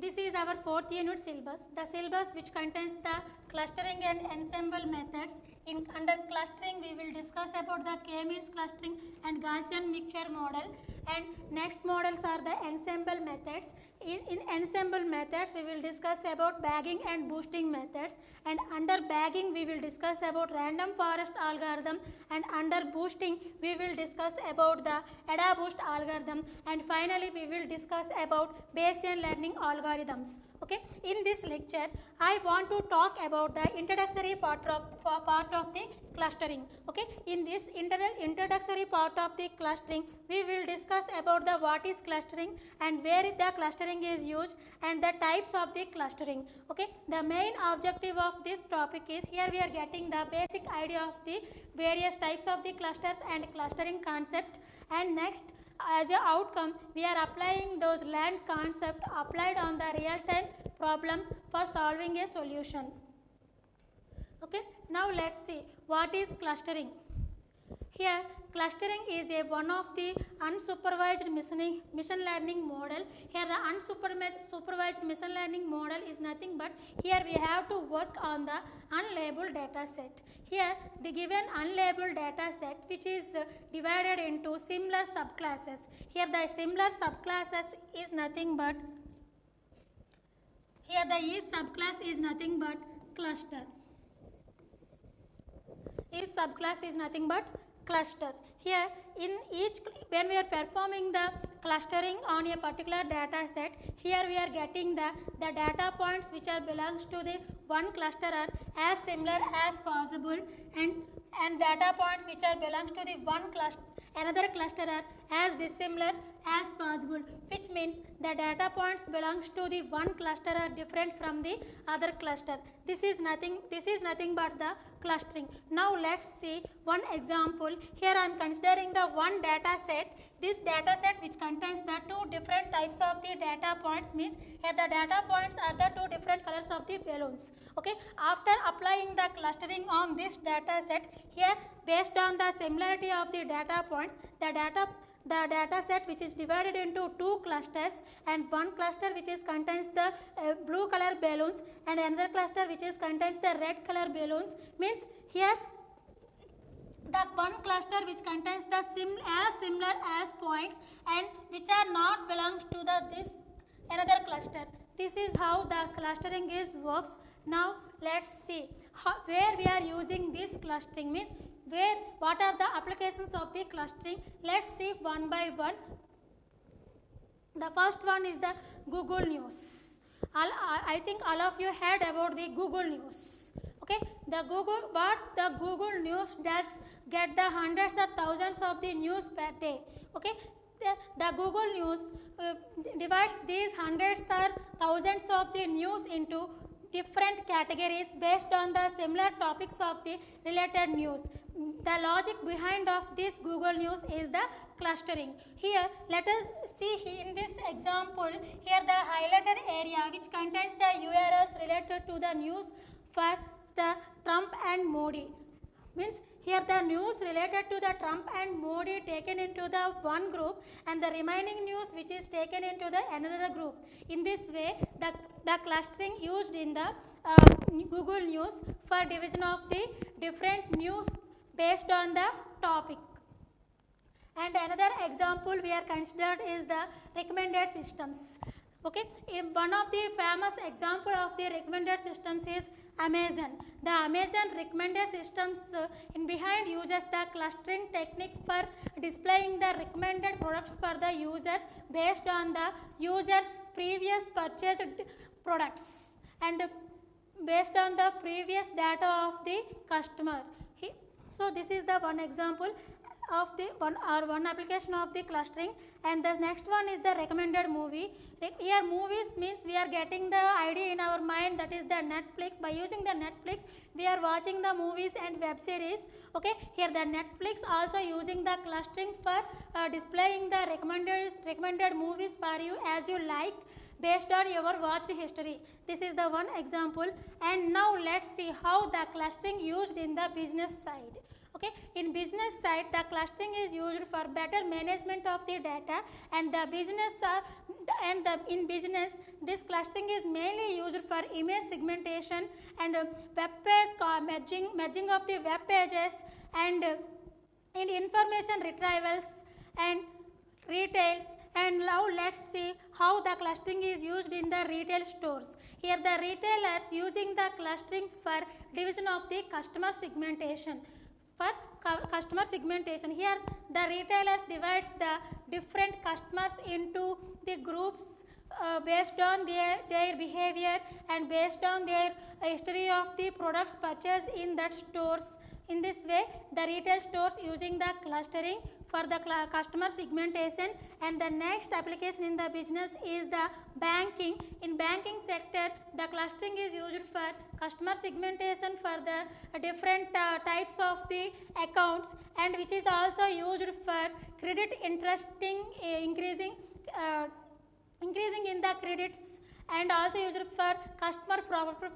This is our fourth unit syllabus. The syllabus which contains the clustering and ensemble methods. Under clustering, we will discuss about the K-means clustering and Gaussian mixture model. And next models are the ensemble methods. In ensemble methods, we will discuss about bagging and boosting methods. And under bagging, we will discuss about random forest algorithm. And under boosting, we will discuss about the AdaBoost algorithm. And finally, we will discuss about Bayesian learning algorithms. Okay, in this lecture, I want to talk about the introductory part of the clustering. Okay, in this introductory part of the clustering, we will discuss about the what is clustering and where the clustering is used and the types of the clustering. Okay, the main objective of this topic is here we are getting the basic idea of the various types of the clusters and clustering concept, and next, as an outcome, we are applying those learned concepts applied on the real-time problems for solving a solution. Okay, now let's see what is clustering. Here, clustering is one of the unsupervised machine learning model. Here, the unsupervised machine learning model is nothing but here we have to work on the unlabeled data set. Here, the given unlabeled data set which is divided into similar subclasses. Here, the similar subclasses is nothing but here the each subclass is nothing but cluster. Each subclass is nothing but cluster. Here in each, when we are performing the clustering on a particular data set, here we are getting the data points which are belongs to the one cluster are as similar as possible, and data points which are belongs to the one cluster another cluster are as dissimilar as possible, which means the data points belongs to the one cluster are different from the other cluster. This is nothing but the clustering. Now let's see one example. Here I am considering the one data set. This data set which contains the two different types of the data points, means here the data points are the two different colors of the balloons. Okay, after applying the clustering on this data set, here based on the similarity of the data points, the data set which is divided into two clusters, and one cluster which is contains the blue color balloons and another cluster which is contains the red color balloons, means here the one cluster which contains the similar as points and which are not belongs to this another cluster. This is how the clustering works. Now let's see where we are using this clustering, means what are the applications of the clustering. Let's see one by one. The first one is the Google News. I think all of you heard about the Google News. Okay, what the Google News does get the hundreds or thousands of the news per day. Okay, the Google News divides these hundreds or thousands of the news into different categories based on the similar topics of the related news. The logic behind of this Google News is the clustering. Here let us see in this example, here the highlighted area which contains the URLs related to the news for the Trump and Modi, means here the news related to the Trump and Modi taken into the one group and the remaining news which is taken into the another group. In this way, the clustering used in the Google News for division of the different news based on the topic. And another example we are considered is the recommended systems. Okay, one of the famous example of the recommended systems is Amazon. The Amazon recommended systems in behind uses the clustering technique for displaying the recommended products for the users based on the user's previous purchased products and based on the previous data of the customer. So this is the one example of the one application of the clustering, and the next one is the recommended movie. Here movies means we are getting the idea in our mind, that is the Netflix. By using the Netflix, we are watching the movies and web series. Okay, here the Netflix also using the clustering for displaying the recommended movies for you as you like based on your watched history. This is the one example. And now let's see how the clustering used in the business side. Okay, in business side, the clustering is used for better management of the data, and the business in business, this clustering is mainly used for image segmentation and web page merging of the web pages, and in information retrievals and retails. And now let's see how the clustering is used in the retail stores. Here the retailers using the clustering for division of the customer segmentation. For customer segmentation, here the retailers divides the different customers into the groups based on their behavior and based on their history of the products purchased in that stores. In this way, the retail stores using the clustering for the customer segmentation. And the next application in the business is the banking. In banking sector, the clustering is used for customer segmentation for the different types of the accounts, and which is also used for credit interesting increasing in the credits, and also used for customer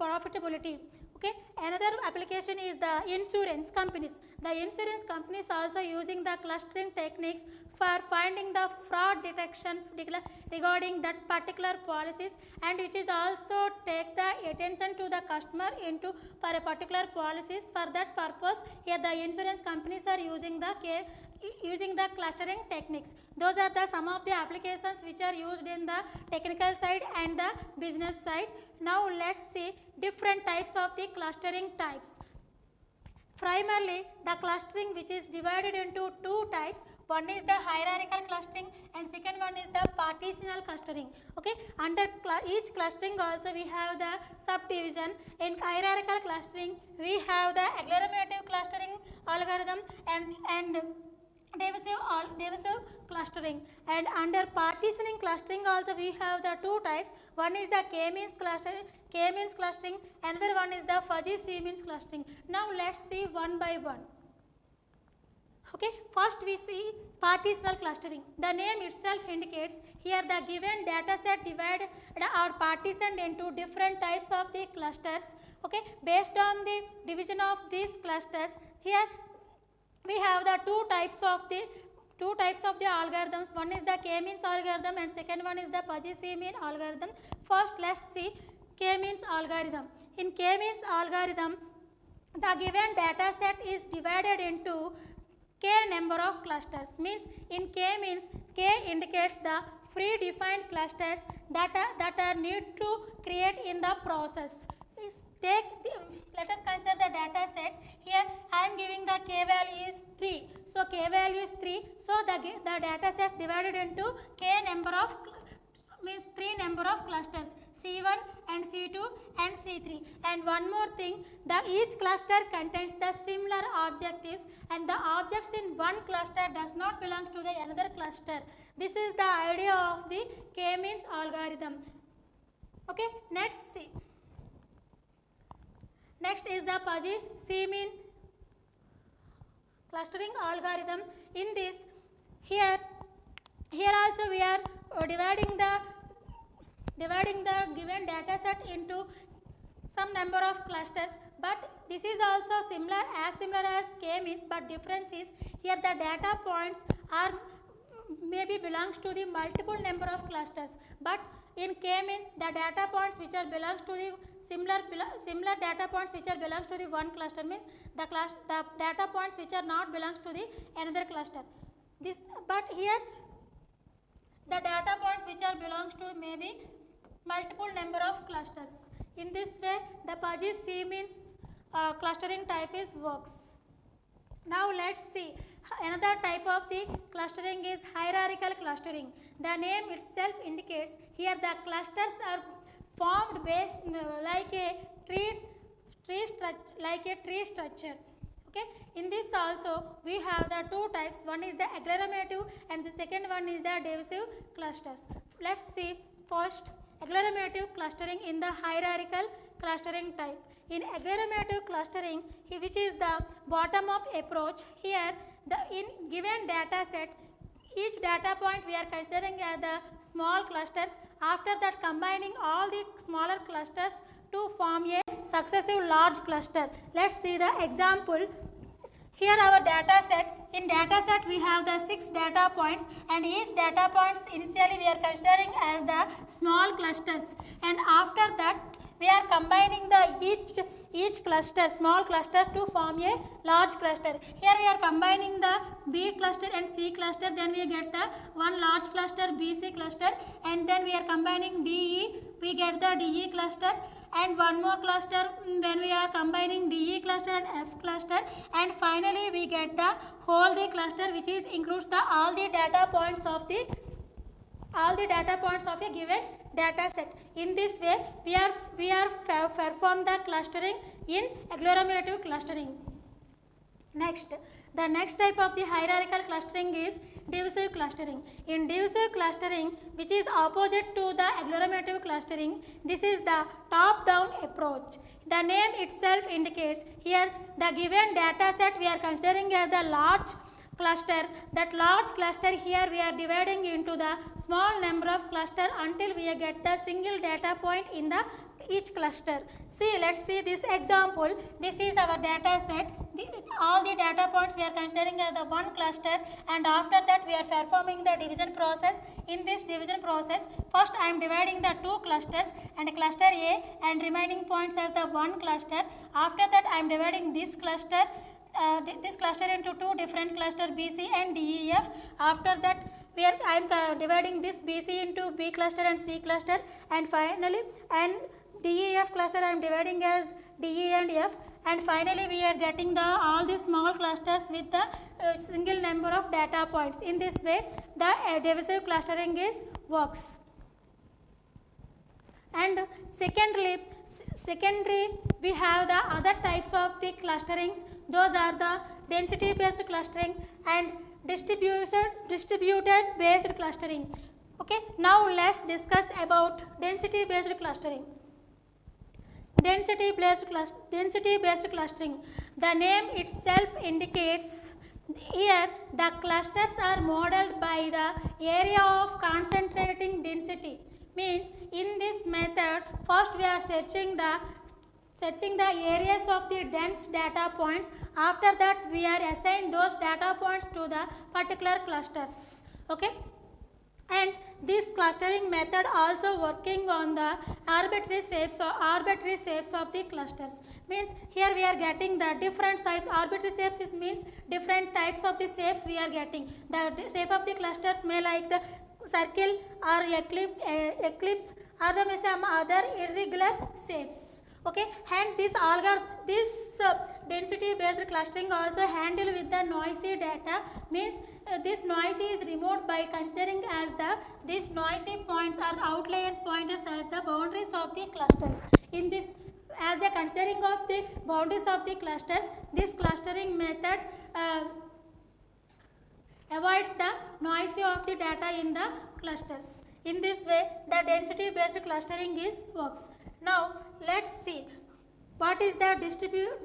profitability. Okay, another application is the insurance companies. The insurance companies also using the clustering techniques for finding the fraud detection regarding that particular policies, and which is also take the attention to the customer into for a particular policies. For that purpose, here the insurance companies are using the clustering techniques. Those are the some of the applications which are used in the technical side and the business side. Now let's see different types of the clustering types. Primarily, the clustering which is divided into two types. One is the hierarchical clustering and second one is the partitional clustering. Okay, under each clustering also we have the subdivision. In hierarchical clustering, we have the agglomerative clustering algorithm and divisive clustering. And under partitioning clustering also we have the two types. One is the k-means clustering, another one is the fuzzy c-means clustering. Now let's see one by one. Okay, first we see partitional clustering. The name itself indicates here the given data set divided or partitioned into different types of the clusters. Okay, based on the division of these clusters, here we have the two types of the algorithms. One is the k-means algorithm and second one is the fuzzy c-mean algorithm. First let's see k-means algorithm. In k-means algorithm, the given data set is divided into k number of clusters. Means in k-means, k indicates the predefined clusters that are need to create in the process. Let us consider the data set. Here I am giving the k value is 3. So k value is 3. So the data set divided into k number of means 3 number of clusters, C1 and C2 and C3. And one more thing, each cluster contains the similar objectives, and the objects in one cluster does not belong to the another cluster. This is the idea of the k-means algorithm. Okay, let's see. Next is the fuzzy c-mean clustering algorithm. In this, here also we are dividing the given data set into some number of clusters, but this is also similar as k-means, but difference is here the data points are maybe belongs to the multiple number of clusters, but in k-means the data points which are belongs to the similar data points which are belongs to the one cluster, means the data points which are not belongs to the another cluster. But here the data points which are belongs to maybe multiple number of clusters. In this way, the fuzzy c-means clustering type is works. Now let's see another type of the clustering is hierarchical clustering. The name itself indicates here the clusters are formed based like a tree structure. Okay, in this also we have the two types. One is the agglomerative and the second one is the divisive clusters. Let's see first agglomerative clustering in the hierarchical clustering type. In agglomerative clustering, which is the bottom-up approach, here in given data set, each data point we are considering as the small clusters. After that, combining all the smaller clusters to form a successive large cluster. Let's see the example. Here our data set, in data set we have the 6 data points, and each data points initially we are considering as the small clusters, and after that we are combining the each cluster, small cluster, to form a large cluster. Here we are combining the B cluster and C cluster, then we get the one large cluster BC cluster, and then we are combining DE, we get the DE cluster, and one more cluster when we are combining DE cluster and F cluster, and finally we get the whole the cluster, which is includes the all the data points of a given data set. In this way we are perform the clustering in agglomerative clustering. Next, the next type of the hierarchical clustering is divisive clustering. In divisive clustering, which is opposite to the agglomerative clustering, this is the top-down approach. The name itself indicates here the given data set we are considering as the large cluster. That large cluster here we are dividing into the small number of cluster until we get the single data point in the each cluster. See, let's see this example. This is our data set. All the data points we are considering as the one cluster, and after that we are performing the division process. In this division process, first I am dividing the two clusters and cluster A and remaining points as the one cluster. After that I am dividing this cluster into two different cluster BC and DEF. After that I am dividing this BC into B cluster and C cluster, and finally DEF cluster I am dividing as DE and F, and finally we are getting the all the small clusters with the single number of data points. In this way the divisive clustering works. And secondly we have the other types of the clusterings. Those are the density based clustering and distributed based clustering. Okay, now let's discuss about density based clustering. Density based clustering. The name itself indicates here the clusters are modeled by the area of concentrating density. Means in this method, first we are searching the areas of the dense data points. After that we are assign those data points to the particular clusters. Okay, and this clustering method also working on the arbitrary shapes of the clusters. Means here we are getting the different types. Arbitrary shapes means different types of the shapes we are getting. The shape of the clusters may like the circle or ellipse or the some other irregular shapes. Okay, and this density based clustering also handle with the noisy data. Means this noisy is removed by considering as these noisy points or outliers pointers as the boundaries of the clusters. In this, as the considering of the boundaries of the clusters, this clustering method avoids the noisy of the data in the clusters. In this way the density based clustering works. Now let's see what is the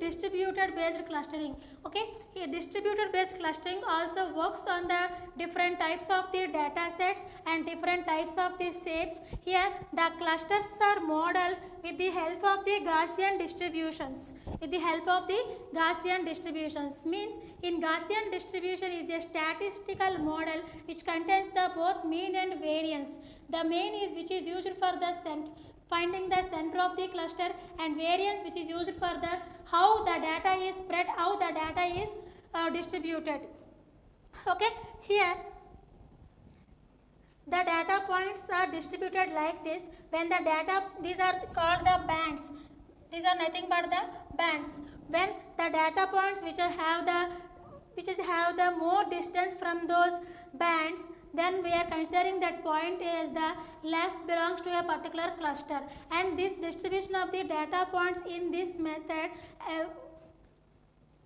distributed based clustering. Okay, here distributed based clustering also works on the different types of the data sets and different types of the shapes. Here the clusters are modeled with the help of the Gaussian distributions. Means in Gaussian distribution is a statistical model which contains the both mean and variance. The mean is which is used for the finding the center of the cluster, and variance which is used for the how the data is spread, how the data is distributed. Okay, here the data points are distributed like this. When the data, these are called the bands. These are nothing but the bands. When the data points which have the more distance from those bands, then we are considering that point as the less belongs to a particular cluster, and this distribution of the data points in this method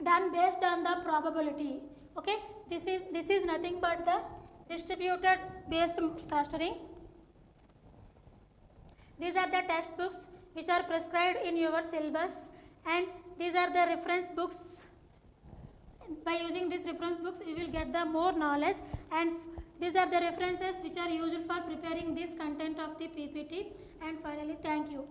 done based on the probability. Okay, this is nothing but the distributed based clustering. These are the textbooks which are prescribed in your syllabus, and these are the reference books. By using these reference books you will get the more knowledge, and these are the references which are used for preparing this content of the PPT. And finally, thank you.